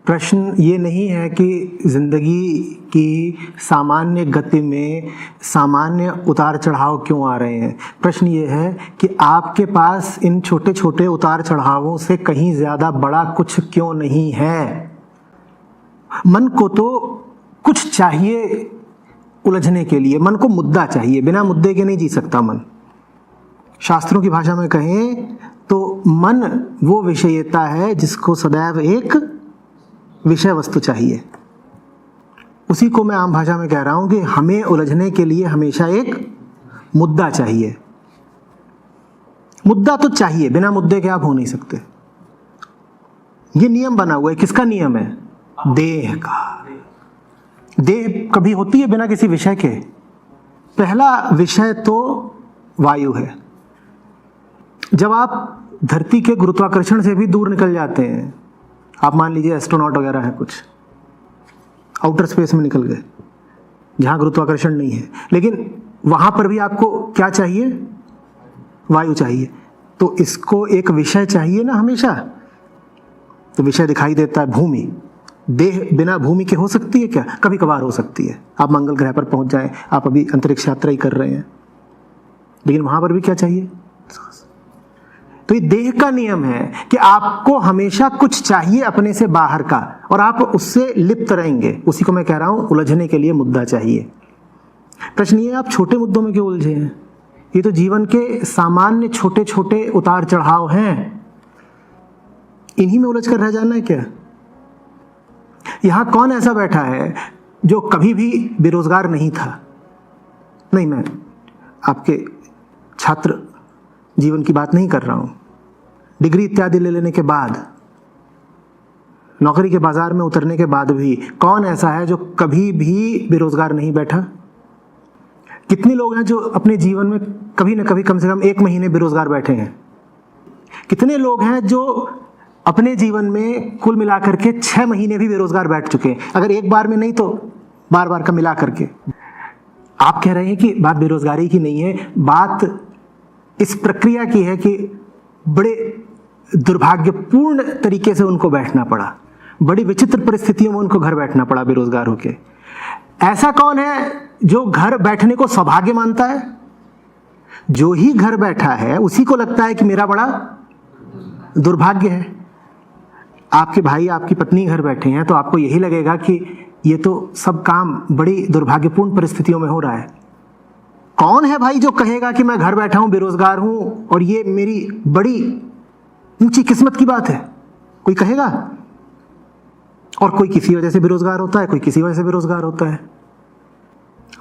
प्रश्न ये नहीं है कि ज़िंदगी की सामान्य गति में सामान्य उतार चढ़ाव क्यों आ रहे हैं। प्रश्न ये है कि आपके पास इन छोटे छोटे उतार चढ़ावों से कहीं ज़्यादा बड़ा कुछ क्यों नहीं है। मन को तो कुछ चाहिए उलझने के लिए, मन को मुद्दा चाहिए, बिना मुद्दे के नहीं जी सकता मन। शास्त्रों की भाषा में कहें तो मन वो विषयता है जिसको सदैव एक विषय वस्तु चाहिए। उसी को मैं आम भाषा में कह रहा हूं कि हमें उलझने के लिए हमेशा एक मुद्दा चाहिए। मुद्दा तो चाहिए, बिना मुद्दे के आप हो नहीं सकते। ये नियम बना हुआ है। किसका नियम है? देह का। देह कभी होती है बिना किसी विषय के? पहला विषय तो वायु है। जब आप धरती के गुरुत्वाकर्षण से भी दूर निकल जाते हैं, आप मान लीजिए एस्ट्रोनॉट वगैरह है, कुछ आउटर स्पेस में निकल गए जहां गुरुत्वाकर्षण नहीं है, लेकिन वहां पर भी आपको क्या चाहिए? वायु चाहिए। तो इसको एक विषय चाहिए ना हमेशा। तो विषय दिखाई देता है भूमि। देह बिना भूमि के हो सकती है क्या? कभी कभार हो सकती है। आप मंगल ग्रह पर पहुंच जाएं, आप अभी अंतरिक्ष यात्रा ही कर रहे हैं, लेकिन वहां पर भी क्या चाहिए? तो ये देह का नियम है कि आपको हमेशा कुछ चाहिए अपने से बाहर का, और आप उससे लिप्त रहेंगे। उसी को मैं कह रहा हूं, उलझने के लिए मुद्दा चाहिए। प्रश्न ये, आप छोटे मुद्दों में क्यों उलझे हैं? ये तो जीवन के सामान्य छोटे छोटे उतार चढ़ाव हैं, इन्हीं में उलझ कर रह जाना है क्या? यहां कौन ऐसा बैठा है जो कभी भी बेरोजगार नहीं था? नहीं, मैं आपके छात्र जीवन की बात नहीं कर रहा हूं। डिग्री इत्यादि ले लेने के बाद, नौकरी के बाजार में उतरने के बाद भी कौन ऐसा है जो कभी भी बेरोजगार नहीं बैठा? कितने लोग हैं जो अपने जीवन में कभी ना कभी कम से कम 1 महीने बेरोजगार बैठे हैं? कितने लोग हैं जो अपने जीवन में कुल मिलाकर के 6 महीने भी बेरोजगार बैठ चुके हैं? अगर एक बार में नहीं तो बार बार का मिला करके। आप कह रहे हैं कि बात बेरोजगारी की नहीं है, बात इस प्रक्रिया की है कि बड़े दुर्भाग्यपूर्ण तरीके से उनको बैठना पड़ा, बड़ी विचित्र परिस्थितियों में उनको घर बैठना पड़ा बेरोजगार होके। ऐसा कौन है जो घर बैठने को सौभाग्य मानता है? जो ही घर बैठा है उसी को लगता है कि मेरा बड़ा दुर्भाग्य है। आपके भाई आपकी पत्नी घर बैठे हैं तो आपको यही लगेगा कि ये तो सब काम बड़ी दुर्भाग्यपूर्ण परिस्थितियों में हो रहा है। कौन है भाई जो कहेगा कि मैं घर बैठा हूं, बेरोजगार हूं और ये मेरी बड़ी ऊंची किस्मत की बात है? कोई कहेगा? और कोई किसी वजह से बेरोजगार होता है, कोई किसी वजह से बेरोजगार होता है।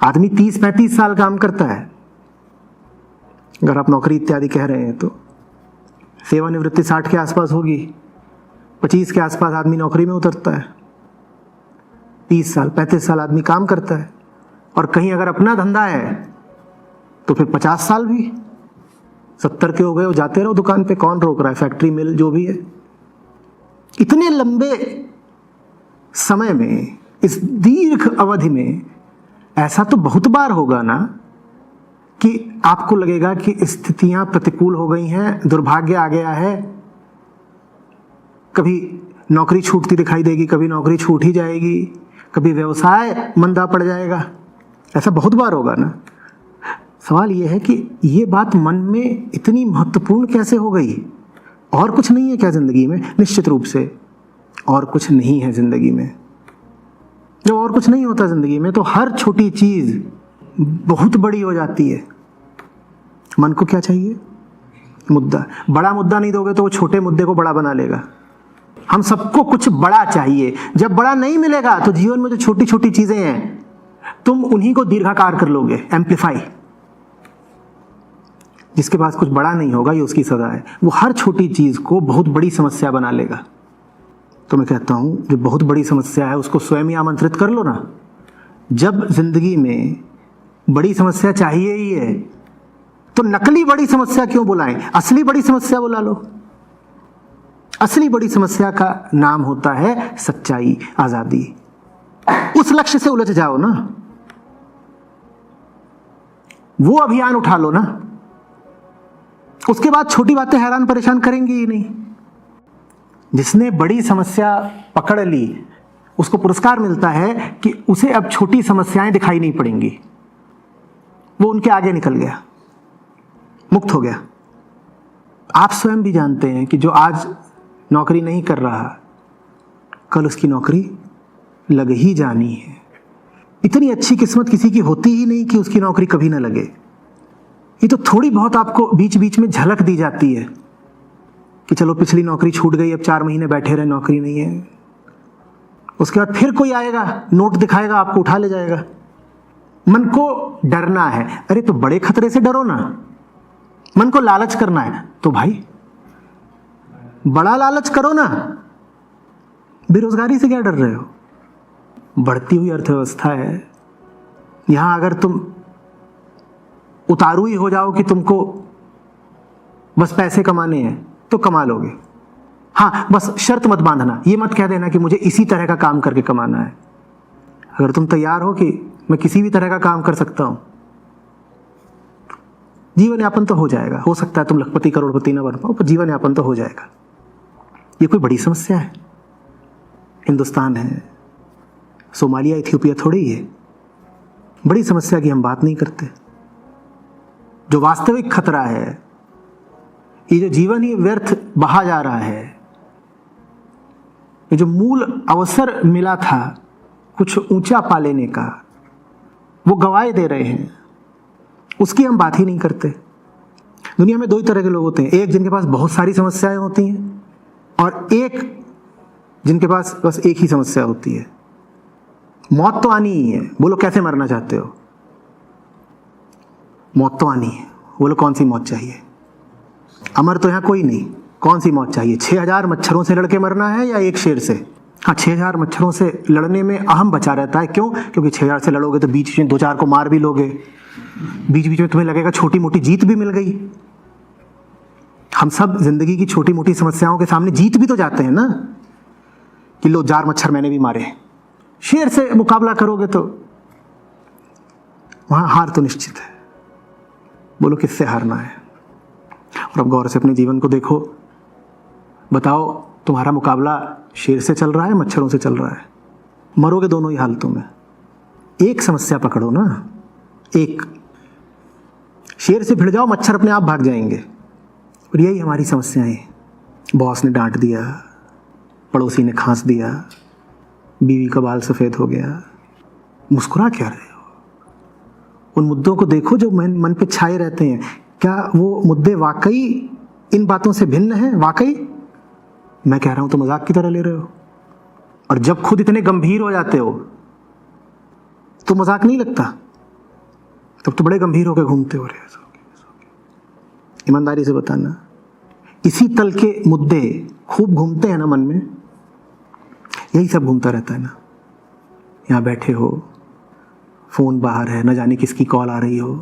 आदमी 30-35 साल काम करता है, अगर आप नौकरी इत्यादि कह रहे हैं तो सेवानिवृत्ति 60 के आसपास होगी, 25 के आसपास आदमी नौकरी में उतरता है, 30 साल 35 साल आदमी काम करता है, और कहीं अगर अपना धंधा है तो फिर 50 साल भी। 70 के हो गए, वो जाते रहो दुकान पे, कौन रोक रहा है? फैक्ट्री मिल जो भी है। इतने लंबे समय में, इस दीर्घ अवधि में ऐसा तो बहुत बार होगा ना कि आपको लगेगा कि स्थितियां प्रतिकूल हो गई हैं, दुर्भाग्य आ गया है। कभी नौकरी छूटती दिखाई देगी, कभी नौकरी छूट ही जाएगी, कभी व्यवसाय मंदा पड़ जाएगा। ऐसा बहुत बार होगा ना। सवाल यह है कि ये बात मन में इतनी महत्वपूर्ण कैसे हो गई? और कुछ नहीं है क्या जिंदगी में? निश्चित रूप से और कुछ नहीं है जिंदगी में। जब और कुछ नहीं होता जिंदगी में तो हर छोटी चीज बहुत बड़ी हो जाती है। मन को क्या चाहिए? मुद्दा। बड़ा मुद्दा नहीं दोगे तो वो छोटे मुद्दे को बड़ा बना लेगा। हम सबको कुछ बड़ा चाहिए। जब बड़ा नहीं मिलेगा तो जीवन में जो छोटी छोटी चीजें हैं तुम उन्हीं को दीर्घाकार कर लोगे, एम्पलीफाई। जिसके पास कुछ बड़ा नहीं होगा, ये उसकी सजा है। वो हर छोटी चीज को बहुत बड़ी समस्या बना लेगा। तो मैं कहता हूं जो बहुत बड़ी समस्या है उसको स्वयं ही आमंत्रित कर लो ना। जब जिंदगी में बड़ी समस्या चाहिए ही है तो नकली बड़ी समस्या क्यों बुलाएं? असली बड़ी समस्या बुला लो। असली बड़ी समस्या का नाम होता है सच्चाई, आजादी। उस लक्ष्य से उलझ जाओ ना, वो अभियान उठा लो ना। उसके बाद छोटी बातें हैरान परेशान करेंगी ही नहीं। जिसने बड़ी समस्या पकड़ ली उसको पुरस्कार मिलता है कि उसे अब छोटी समस्याएं दिखाई नहीं पड़ेंगी, वो उनके आगे निकल गया, मुक्त हो गया। आप स्वयं भी जानते हैं कि जो आज नौकरी नहीं कर रहा, कल उसकी नौकरी लग ही जानी है। इतनी अच्छी किस्मत किसी की होती ही नहीं कि उसकी नौकरी कभी ना लगे। ये तो थोड़ी बहुत आपको बीच बीच में झलक दी जाती है कि चलो पिछली नौकरी छूट गई, अब 4 महीने बैठे रहे, नौकरी नहीं है। उसके बाद फिर कोई आएगा, नोट दिखाएगा, आपको उठा ले जाएगा। मन को डरना है, अरे तो बड़े खतरे से डरो ना। मन को लालच करना है तो भाई बड़ा लालच करो ना। बेरोजगारी से क्या डर रहे हो? बढ़ती हुई अर्थव्यवस्था है। यहां अगर तुम उतारू ही हो जाओ कि तुमको बस पैसे कमाने हैं तो कमा लोगे। हाँ, बस शर्त मत बांधना, ये मत कह देना कि मुझे इसी तरह का काम करके कमाना है। अगर तुम तैयार हो कि मैं किसी भी तरह का काम कर सकता हूं, जीवन यापन तो हो जाएगा। हो सकता है तुम लखपति करोड़पति ना बन पाओ, पर जीवन यापन तो हो जाएगा। ये कोई बड़ी समस्या है? हिंदुस्तान है, सोमालिया इथियोपिया थोड़ी ही है। बड़ी समस्या की हम बात नहीं करते। जो वास्तविक खतरा है, ये जो जीवन ही व्यर्थ बहा जा रहा है, ये जो मूल अवसर मिला था कुछ ऊंचा पा लेने का, वो गवाए दे रहे हैं, उसकी हम बात ही नहीं करते। दुनिया में 2 ही तरह के लोग होते हैं, एक जिनके पास बहुत सारी समस्याएं होती हैं और एक जिनके पास बस एक ही समस्या होती है, मौत तो आनी ही है। बोलो कैसे मरना चाहते हो? मौत तो आनी है। बोलो कौन सी मौत चाहिए? अमर तो यहां कोई नहीं, कौन सी मौत चाहिए? 6000 मच्छरों से लड़के मरना है या एक शेर से? हाँ, 6000 मच्छरों से लड़ने में अहम बचा रहता है। क्यों? क्योंकि 6000 से लड़ोगे तो बीच में 2-4 को मार भी लोगे, बीच बीच में तुम्हें लगेगा छोटी मोटी जीत भी मिल गई। हम सब जिंदगी की छोटी मोटी समस्याओं के सामने जीत भी तो जाते हैं ना, कि लो 4 मच्छर मैंने भी मारे। शेर से मुकाबला करोगे तो वहां हार तो निश्चित है। बोलो किससे हारना है? और अब गौर से अपने जीवन को देखो, बताओ तुम्हारा मुकाबला शेर से चल रहा है, मच्छरों से चल रहा है? मरोगे दोनों ही हालतों में। एक समस्या पकड़ो ना, एक। शेर से भिड़ जाओ, मच्छर अपने आप भाग जाएंगे। और यही हमारी समस्याएं। बॉस ने डांट दिया, पड़ोसी ने खांस दिया, बीवी का बाल सफेद हो गया, मुस्कुरा क्या रहे हो? उन मुद्दों को देखो जो मन पे छाए रहते हैं। क्या वो मुद्दे वाकई इन बातों से भिन्न हैं? वाकई मैं कह रहा हूं तो मजाक की तरह ले रहे हो। और जब खुद इतने गंभीर हो जाते हो तो मजाक नहीं लगता, तब तो बड़े गंभीर होकर घूमते हो रहे हो। ईमानदारी से बताना, इसी तल के मुद्दे खूब घूमते हैं ना मन में, यही सब घूमता रहता है ना। यहां बैठे हो, फोन बाहर है, न जाने किसकी कॉल आ रही हो।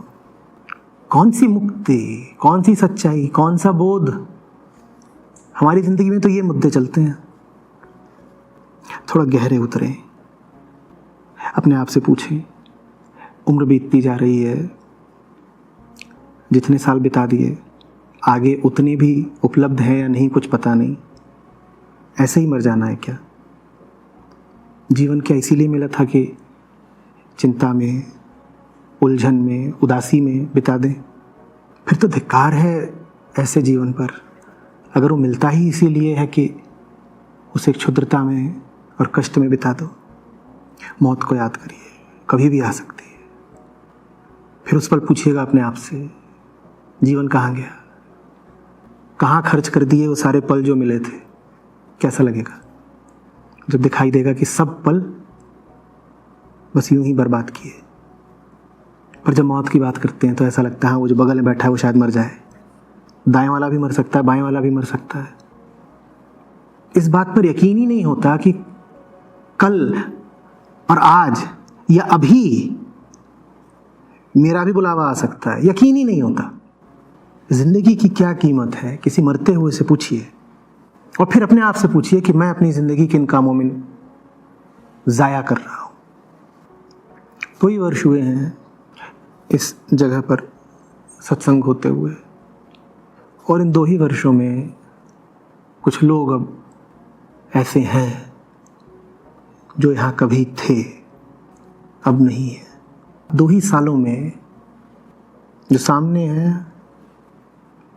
कौन सी मुक्ति, कौन सी सच्चाई, कौन सा बोध? हमारी जिंदगी में तो ये मुद्दे चलते हैं। थोड़ा गहरे उतरे, अपने आप से पूछें, उम्र बीतती जा रही है, जितने साल बिता दिए आगे उतने भी उपलब्ध है या नहीं कुछ पता नहीं। ऐसे ही मर जाना है क्या? जीवन क्या इसीलिए मिला था कि चिंता में, उलझन में, उदासी में बिता दें? फिर तो धिक्कार है ऐसे जीवन पर, अगर वो मिलता ही इसीलिए है कि उसे क्षुद्रता में और कष्ट में बिता दो। मौत को याद करिए, कभी भी आ सकती है। फिर उस पल पूछिएगा अपने आप से, जीवन कहाँ गया? कहाँ खर्च कर दिए वो सारे पल जो मिले थे? कैसा लगेगा जब दिखाई देगा कि सब पल बस यूं ही बर्बाद किए? पर जब मौत की बात करते हैं तो ऐसा लगता है वो जो बगल में बैठा है वो शायद मर जाए। दाएं वाला भी मर सकता है, बाएं वाला भी मर सकता है। इस बात पर यकीन ही नहीं होता कि कल और आज या अभी मेरा भी बुलावा आ सकता है। यकीन ही नहीं होता। जिंदगी की क्या कीमत है, किसी मरते हुए से पूछिए। और फिर अपने आप से पूछिए कि मैं अपनी जिंदगी किन कामों में जाया कर रहा हूं। 2 ही वर्ष हुए हैं इस जगह पर सत्संग होते हुए, और इन 2 ही वर्षों में कुछ लोग अब ऐसे हैं जो यहाँ कभी थे, अब नहीं है। 2 ही सालों में जो सामने है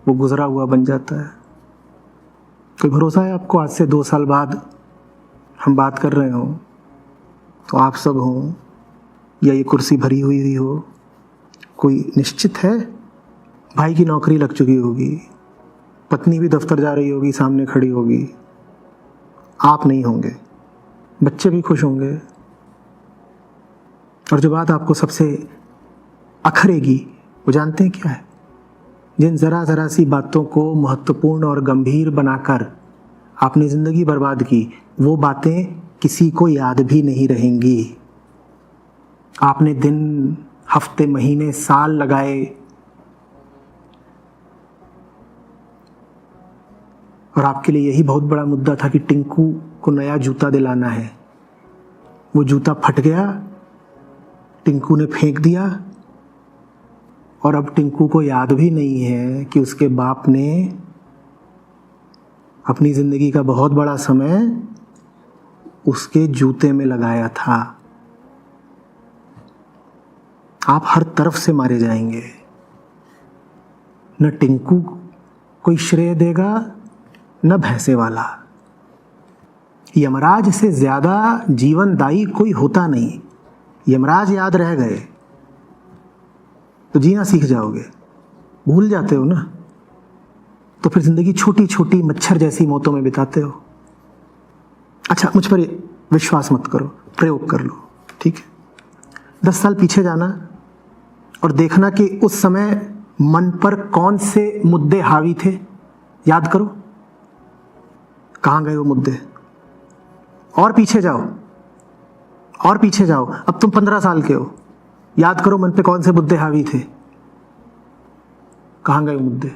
वो गुजरा हुआ बन जाता है। कोई भरोसा है आपको आज से 2 साल बाद हम बात कर रहे हों तो आप सब हों या ये कुर्सी भरी हुई हो? कोई निश्चित है? भाई की नौकरी लग चुकी होगी, पत्नी भी दफ्तर जा रही होगी, सामने खड़ी होगी, आप नहीं होंगे, बच्चे भी खुश होंगे। और जो बात आपको सबसे अखरेगी वो जानते हैं क्या है? जिन ज़रा ज़रा सी बातों को महत्वपूर्ण और गंभीर बनाकर आपने ज़िंदगी बर्बाद की, वो बातें किसी को याद भी नहीं रहेंगी। आपने दिन, हफ्ते, महीने, साल लगाए और आपके लिए यही बहुत बड़ा मुद्दा था कि टिंकू को नया जूता दिलाना है। वो जूता फट गया, टिंकू ने फेंक दिया और अब टिंकू को याद भी नहीं है कि उसके बाप ने अपनी ज़िंदगी का बहुत बड़ा समय उसके जूते में लगाया था। आप हर तरफ से मारे जाएंगे, न टिंकू कोई श्रेय देगा न भैंसे वाला। यमराज से ज्यादा जीवनदायी कोई होता नहीं। यमराज याद रह गए तो जीना सीख जाओगे, भूल जाते हो ना तो फिर जिंदगी छोटी छोटी मच्छर जैसी मौतों में बिताते हो। अच्छा, मुझ पर विश्वास मत करो, प्रयोग कर लो, ठीक है? 10 साल पीछे जाना और देखना कि उस समय मन पर कौन से मुद्दे हावी थे। याद करो कहाँ गए वो मुद्दे। और पीछे जाओ, और पीछे जाओ, अब तुम 15 साल के हो, याद करो मन पे कौन से मुद्दे हावी थे। कहाँ गए वो मुद्दे?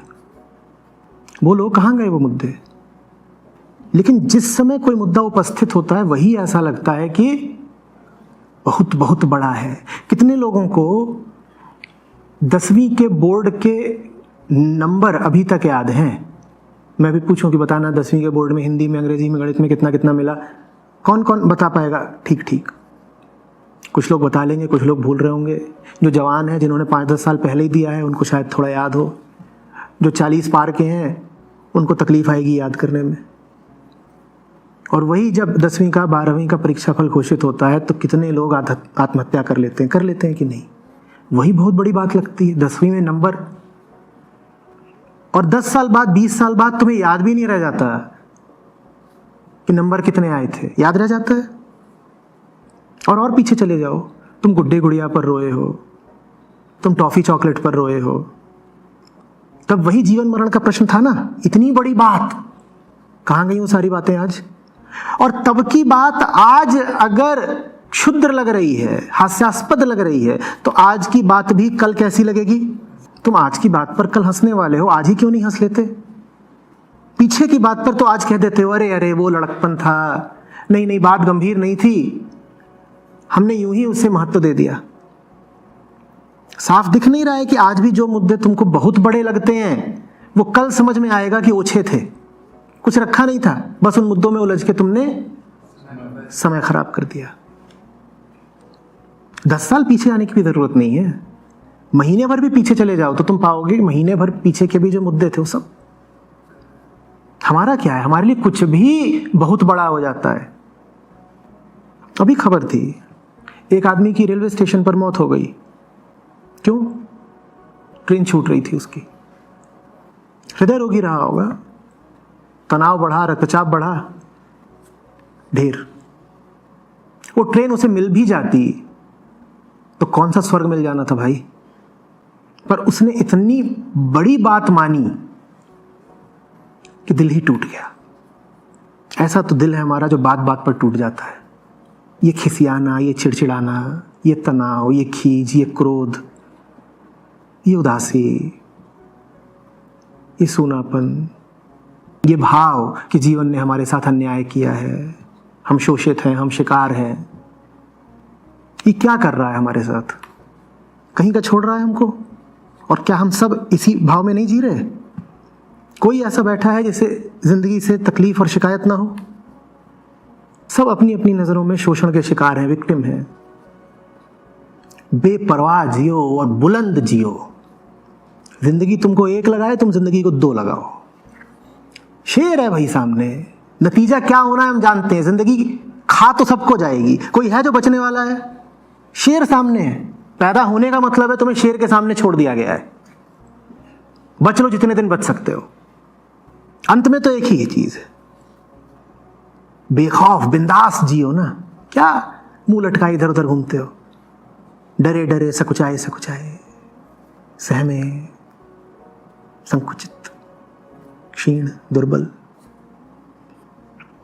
बोलो कहाँ गए वो मुद्दे? लेकिन जिस समय कोई मुद्दा उपस्थित होता है वही ऐसा लगता है कि बहुत बहुत बड़ा है। कितने लोगों को 10वीं के बोर्ड के नंबर अभी तक याद हैं? मैं भी पूछूं कि बताना 10वीं के बोर्ड में हिंदी में, अंग्रेजी में, गणित में कितना कितना मिला? कौन कौन बता पाएगा? ठीक ठीक, कुछ लोग बता लेंगे, कुछ लोग भूल रहे होंगे। जो जवान हैं, जिन्होंने 5-10 साल पहले ही दिया है, उनको शायद थोड़ा याद हो। जो 40 पार के हैं उनको तकलीफ आएगी याद करने में। और वही जब 10वीं का 12वीं का परीक्षाफल घोषित होता है तो कितने लोग आत्महत्या कर लेते हैं कि नहीं? वही बहुत बड़ी बात लगती है, 10वीं में नंबर। और 10 साल बाद, 20 साल बाद तुम्हें याद भी नहीं रह जाता कि नंबर कितने आए थे। याद रह जाता है। और पीछे चले जाओ, तुम गुड्डे गुड़िया पर रोए हो, तुम टॉफी चॉकलेट पर रोए हो, तब वही जीवन मरण का प्रश्न था ना। इतनी बड़ी बात, कहाँ गई वो सारी बातें आज? और तब की बात आज अगर क्षुद्र लग रही है, हास्यास्पद लग रही है, तो आज की बात भी कल कैसी लगेगी? तुम आज की बात पर कल हंसने वाले हो, आज ही क्यों नहीं हंस लेते? पीछे की बात पर तो आज कह देते हो अरे अरे वो लड़कपन था, नहीं नहीं बात गंभीर नहीं थी, हमने यूं ही उसे महत्व दे दिया। साफ दिख नहीं रहा है कि आज भी जो मुद्दे तुमको बहुत बड़े लगते हैं वो कल समझ में आएगा कि ओछे थे, कुछ रखा नहीं था, बस उन मुद्दों में उलझ के तुमने समय खराब कर दिया। 10 साल पीछे आने की भी जरूरत नहीं है, महीने भर भी पीछे चले जाओ तो तुम पाओगे महीने भर पीछे के भी जो मुद्दे थे वो सब। हमारा क्या है, हमारे लिए कुछ भी बहुत बड़ा हो जाता है। अभी खबर थी, एक आदमी की रेलवे स्टेशन पर मौत हो गई। क्यों? ट्रेन छूट रही थी उसकी। हृदय रोगी रहा होगा, तनाव बढ़ा, रक्तचाप बढ़ा, ढेर। वो ट्रेन उसे मिल भी जाती तो कौन सा स्वर्ग मिल जाना था भाई। पर उसने इतनी बड़ी बात मानी कि दिल ही टूट गया। ऐसा तो दिल है हमारा जो बात बात पर टूट जाता है। ये खिसियाना, ये चिड़चिड़ाना, ये तनाव, ये खीज, ये क्रोध, ये उदासी, ये सूनापन, ये भाव कि जीवन ने हमारे साथ अन्याय किया है, हम शोषित हैं, हम शिकार हैं, ये क्या कर रहा है हमारे साथ? कहीं का छोड़ रहा है हमको? और क्या हम सब इसी भाव में नहीं जी रहे? कोई ऐसा बैठा है जिसे जिंदगी से तकलीफ और शिकायत ना हो? सब अपनी अपनी नजरों में शोषण के शिकार हैं, विक्टिम हैं। बेपरवाह जियो और बुलंद जियो। जिंदगी तुमको एक लगाए, तुम जिंदगी को दो लगाओ। शेर है भाई सामने, नतीजा क्या होना है हम जानते हैं। जिंदगी खा तो सबको जाएगी, कोई है जो बचने वाला है? शेर सामने है। पैदा होने का मतलब है तुम्हें शेर के सामने छोड़ दिया गया है। बच लो जितने दिन बच सकते हो। अंत में तो एक ही चीज है, बेखौफ बिंदास जियो ना। क्या मुंह लटकाए इधर उधर घूमते हो? डरे डरे, सकुचाए सकुचाए, सहमे, संकुचित, क्षीण, दुर्बल।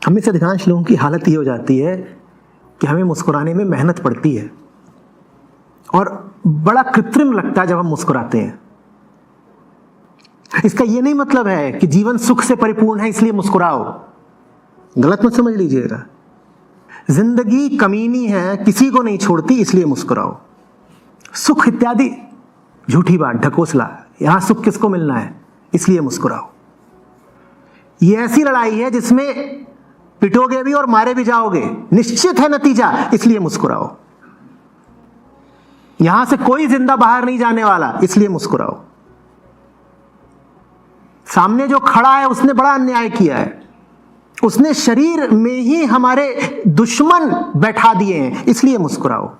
हमें से अधिकांश लोगों की हालत ये हो जाती है कि हमें मुस्कुराने में मेहनत पड़ती है और बड़ा कृत्रिम लगता है जब हम मुस्कुराते हैं। इसका ये नहीं मतलब है कि जीवन सुख से परिपूर्ण है इसलिए मुस्कुराओ, गलत मत समझ लीजिएगा। जिंदगी कमीनी है, किसी को नहीं छोड़ती, इसलिए मुस्कुराओ। सुख इत्यादि झूठी बात, ढकोसला। यहां सुख किसको मिलना है, इसलिए मुस्कुराओ। ये ऐसी लड़ाई है जिसमें पिटोगे भी और मारे भी जाओगे, निश्चित है नतीजा, इसलिए मुस्कुराओ। यहां से कोई जिंदा बाहर नहीं जाने वाला, इसलिए मुस्कुराओ। सामने जो खड़ा है उसने बड़ा अन्याय किया है, उसने शरीर में ही हमारे दुश्मन बैठा दिए हैं, इसलिए मुस्कुराओ।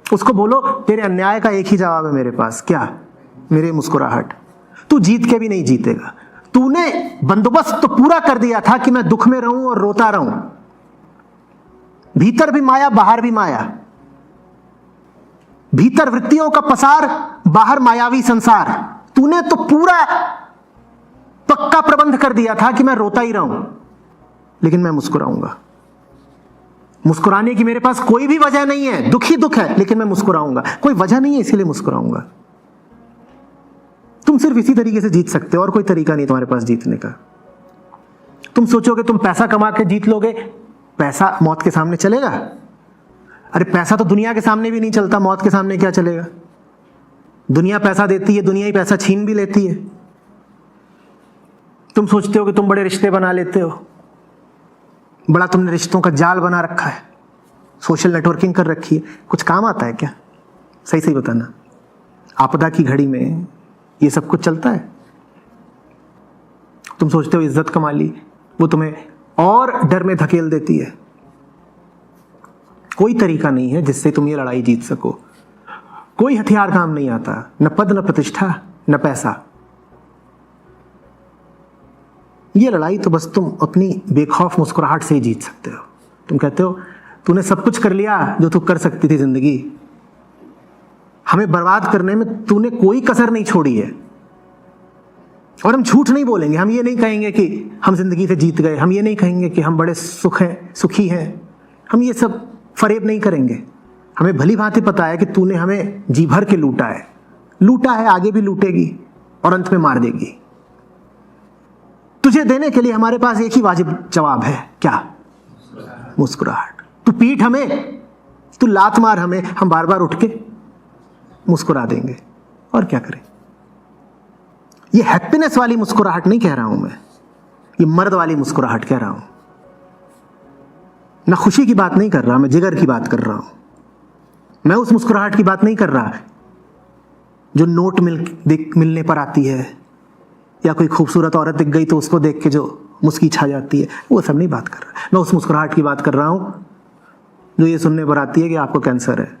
उसको बोलो तेरे अन्याय का एक ही जवाब है मेरे पास, क्या? मेरे मुस्कुराहट। तू जीत के भी नहीं जीतेगा। तूने बंदोबस्त तो पूरा कर दिया था कि मैं दुख में रहूं और रोता रहूं। भीतर भी माया, बाहर भी माया। भीतर वृत्तियों का पसार, बाहर मायावी संसार। तूने तो पूरा पक्का प्रबंध कर दिया था कि मैं रोता ही रहूं, लेकिन मैं मुस्कुराऊंगा। मुस्कुराने की मेरे पास कोई भी वजह नहीं है, दुख ही दुख है, लेकिन मैं मुस्कुराऊंगा। कोई वजह नहीं है, इसीलिए मुस्कुराऊंगा। तुम सिर्फ इसी तरीके से जीत सकते हो और कोई तरीका नहीं तुम्हारे पास जीतने का। तुम सोचोगे तुम पैसा कमा के जीत लोगे, पैसा मौत के सामने चलेगा? अरे पैसा तो दुनिया के सामने भी नहीं चलता, मौत के सामने क्या चलेगा? दुनिया पैसा देती है, दुनिया ही पैसा छीन भी लेती है। तुम सोचते हो कि तुम बड़े रिश्ते बना लेते हो, बड़ा तुमने रिश्तों का जाल बना रखा है, सोशल नेटवर्किंग कर रखी है। कुछ काम आता है क्या? सही सही बताना। आपदा की घड़ी में ये सब कुछ चलता है? तुम सोचते हो इज्जत कमा ली, वो तुम्हें और डर में धकेल देती है। कोई तरीका नहीं है जिससे तुम ये लड़ाई जीत सको। कोई हथियार काम नहीं आता, न पद, न प्रतिष्ठा, न पैसा। ये लड़ाई तो बस तुम अपनी बेखौफ मुस्कुराहट से ही जीत सकते हो। तुम कहते हो तूने सब कुछ कर लिया जो तू कर सकती थी जिंदगी, हमें बर्बाद करने में तूने कोई कसर नहीं छोड़ी है। और हम झूठ नहीं बोलेंगे, हम ये नहीं कहेंगे कि हम जिंदगी से जीत गए, हम ये नहीं कहेंगे कि हम बड़े सुखी हैं, हम ये सब फरेब नहीं करेंगे। हमें भली भांति पता है कि तूने हमें जी भर के लूटा है, आगे भी लूटेगी और अंत में मार देगी। तुझे देने के लिए हमारे पास एक ही वाजिब जवाब है, क्या? मुस्कुराहट। तू पीट हमें, तू लात मार हमें, हम बार बार उठ के मुस्कुरा देंगे। और क्या करें? ये हैप्पीनेस वाली मुस्कुराहट नहीं कह रहा हूं मैं, ये मर्द वाली मुस्कुराहट कह रहा हूं। मैं खुशी की बात नहीं कर रहा, मैं जिगर की बात कर रहा हूं। मैं उस मुस्कुराहट की बात नहीं कर रहा जो नोट मिलने पर आती है, या कोई खूबसूरत औरत दिख गई तो उसको देख के जो मुस्की छा जाती है, वो सब नहीं बात कर रहा। मैं उस मुस्कुराहट की बात कर रहा हूं जो ये सुनने पर आती है कि आपको कैंसर है,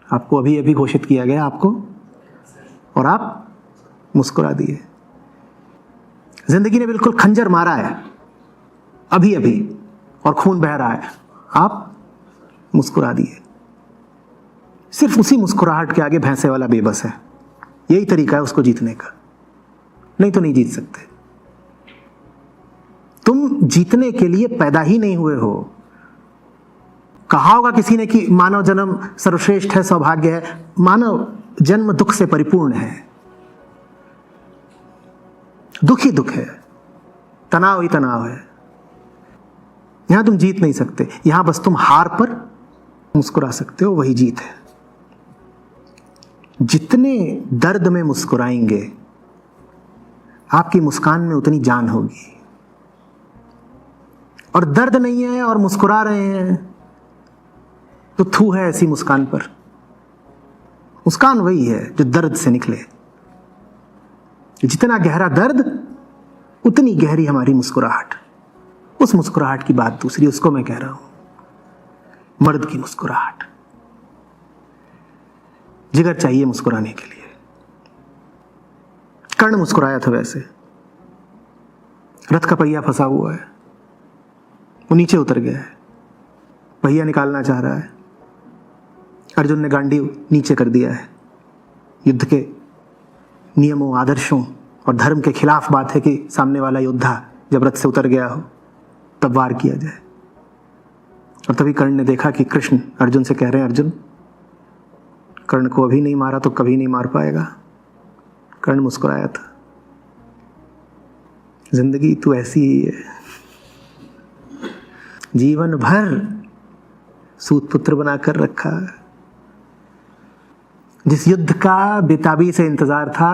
आपको अभी अभी घोषित किया गया आपको, और आप मुस्कुरा दिए। जिंदगी ने बिल्कुल खंजर मारा है अभी अभी और खून बह रहा है, आप मुस्कुरा दिए। सिर्फ उसी मुस्कुराहट के आगे भैंसे वाला बेबस है। यही तरीका है उसको जीतने का, नहीं तो नहीं जीत सकते। तुम जीतने के लिए पैदा ही नहीं हुए हो। कहा होगा किसी ने कि मानव जन्म सर्वश्रेष्ठ है, सौभाग्य है। मानव जन्म दुख से परिपूर्ण है, दुख ही दुख है, तनाव ही तनाव है। यहां तुम जीत नहीं सकते, यहां बस तुम हार पर मुस्कुरा सकते हो, वही जीत है। जितने दर्द में मुस्कुराएंगे आपकी मुस्कान में उतनी जान होगी। और दर्द नहीं है और मुस्कुरा रहे हैं, तो थू है ऐसी मुस्कान पर। मुस्कान वही है जो दर्द से निकले। जितना गहरा दर्द उतनी गहरी हमारी मुस्कुराहट। उस मुस्कुराहट की बात दूसरी, उसको मैं कह रहा हूं, मर्द की मुस्कुराहट। जिगर चाहिए मुस्कुराने के लिए। कर्ण मुस्कुराया था वैसे। रथ का पहिया फंसा हुआ है, वो नीचे उतर गया है, पहिया निकालना चाह रहा है। अर्जुन ने गांडीव नीचे कर दिया है। युद्ध के नियमों, आदर्शों और धर्म के खिलाफ बात है कि सामने वाला योद्धा जब रथ से उतर गया हो तब वार किया जाए। और तभी कर्ण ने देखा कि कृष्ण अर्जुन से कह रहे हैं, अर्जुन कर्ण को अभी नहीं मारा तो कभी नहीं मार पाएगा। कर्ण मुस्कुराया था। जिंदगी तो ऐसी ही है, जीवन भर सूत पुत्र बनाकर रखा। जिस युद्ध का बेताबी से इंतजार था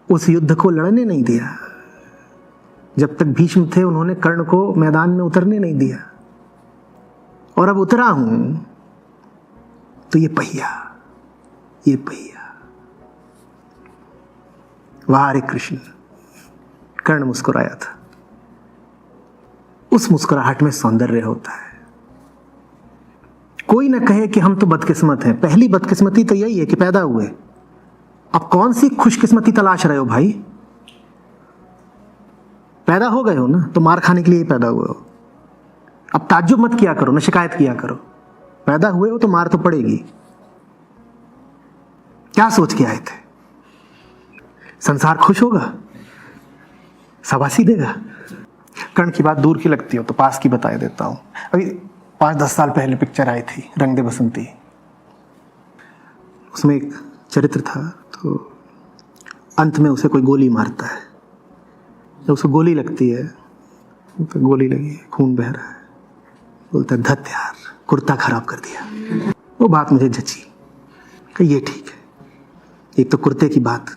उस युद्ध को लड़ने नहीं दिया। जब तक भीष्म थे उन्होंने कर्ण को मैदान में उतरने नहीं दिया। और अब उतरा हूं तो ये पहिया वाह रे कृष्ण। कर्ण मुस्कुराया था। उस मुस्कुराहट में सौंदर्य होता है। कोई ना कहे कि हम तो बदकिस्मत हैं। पहली बदकिस्मती तो यही है कि पैदा हुए। अब कौन सी खुशकिस्मती तलाश रहे हो भाई? पैदा हो गए हो ना, तो मार खाने के लिए ही पैदा हुए हो। अब ताज्जुब मत किया करो, ना शिकायत किया करो। पैदा हुए हो तो मार तो पड़ेगी। क्या सोच के आए थे? संसार खुश होगा, शाबाशी देगा। कर्ण की बात दूर की लगती हो तो पास की बता देता हूं। अभी 5-10 साल पहले पिक्चर आई थी रंग दे बसंती। उसमें एक चरित्र था, तो अंत में उसे कोई गोली मारता है। जब उसे गोली लगती है, तो गोली लगी है, खून बह रहा है, बोलता है धत यार, कुर्ता खराब कर दिया। वो बात मुझे जची कि ये ठीक है, एक तो कुर्ते की बात,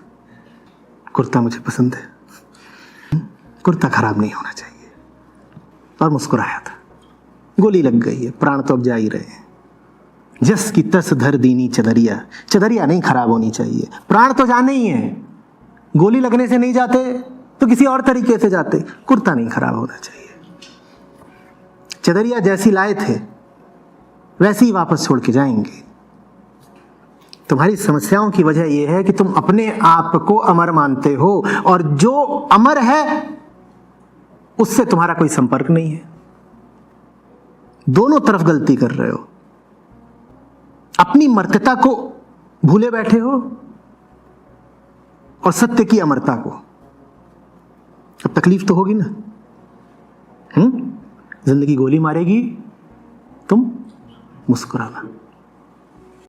कुर्ता मुझे पसंद है, कुर्ता खराब नहीं होना चाहिए। और मुस्कुराया था। गोली लग गई है, प्राण तो अब जा ही रहे हैं। जस की तस धर दीनी चदरिया, चदरिया नहीं खराब होनी चाहिए। प्राण तो जाने ही है, गोली लगने से नहीं जाते तो किसी और तरीके से जाते। कुर्ता नहीं खराब होना चाहिए। चदरिया जैसी लाए थे वैसे ही वापस छोड़ के जाएंगे। तुम्हारी समस्याओं की वजह यह है कि तुम अपने आप को अमर मानते हो, और जो अमर है उससे तुम्हारा कोई संपर्क नहीं है। दोनों तरफ गलती कर रहे हो। अपनी मर्त्यता को भूले बैठे हो और सत्य की अमरता को। अब तकलीफ तो होगी ना। जिंदगी गोली मारेगी, तुम मुस्कुराना।